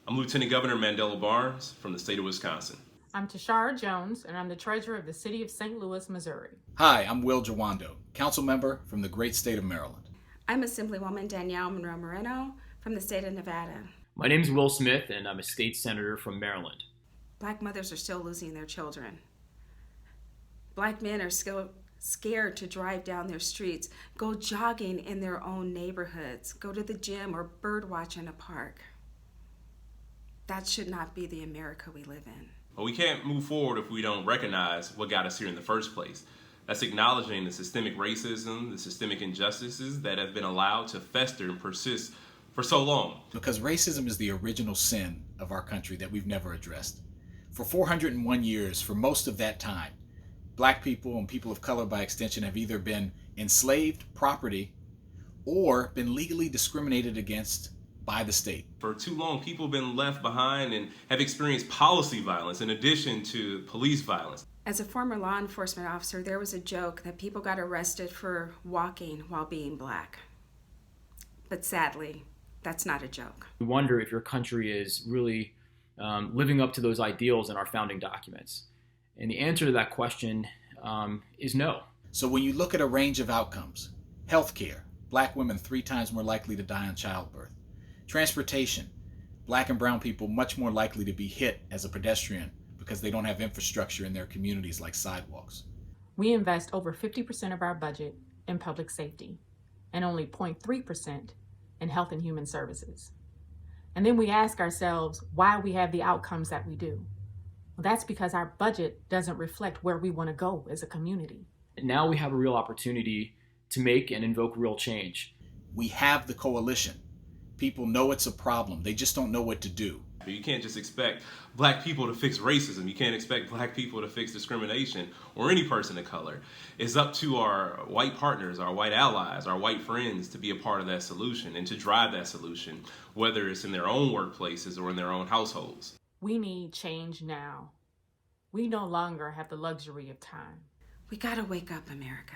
I'm Lieutenant Governor Mandela Barnes from the state of Wisconsin. I'm Tashara Jones, and I'm the treasurer of the city of St. Louis, Missouri. Hi, I'm Will Jawando, council member from the great state of Maryland. I'm Assemblywoman Danielle Monroe Moreno from the state of Nevada. My name is Will Smith, and I'm a state senator from Maryland. Black mothers are still losing their children. Black men are still scared to drive down their streets, go jogging in their own neighborhoods, go to the gym or bird watch in a park. That should not be the America we live in. Well, we can't move forward if we don't recognize what got us here in the first place. That's acknowledging the systemic racism, the systemic injustices that have been allowed to fester and persist for so long. Because racism is the original sin of our country that we've never addressed. For 401 years, for most of that time, Black people and people of color by extension have either been enslaved property or been legally discriminated against by the state. For too long, people have been left behind and have experienced policy violence in addition to police violence. As a former law enforcement officer, there was a joke that people got arrested for walking while being black. But sadly, that's not a joke. We wonder if your country is really living up to those ideals in our founding documents. And the answer to that question is no. So when you look at a range of outcomes, healthcare, Black women 3 times more likely to die in childbirth. Transportation, Black and brown people much more likely to be hit as a pedestrian because they don't have infrastructure in their communities like sidewalks. We invest over 50% of our budget in public safety and only 0.3% in health and human services. And then we ask ourselves why we have the outcomes that we do. Well, that's because our budget doesn't reflect where we want to go as a community. And now we have a real opportunity to make and invoke real change. We have the coalition. People know it's a problem. They just don't know what to do. You can't just expect Black people to fix racism. You can't expect Black people to fix discrimination or any person of color. It's up to our white partners, our white allies, our white friends to be a part of that solution and to drive that solution, whether it's in their own workplaces or in their own households. We need change now. We no longer have the luxury of time. We gotta wake up, America.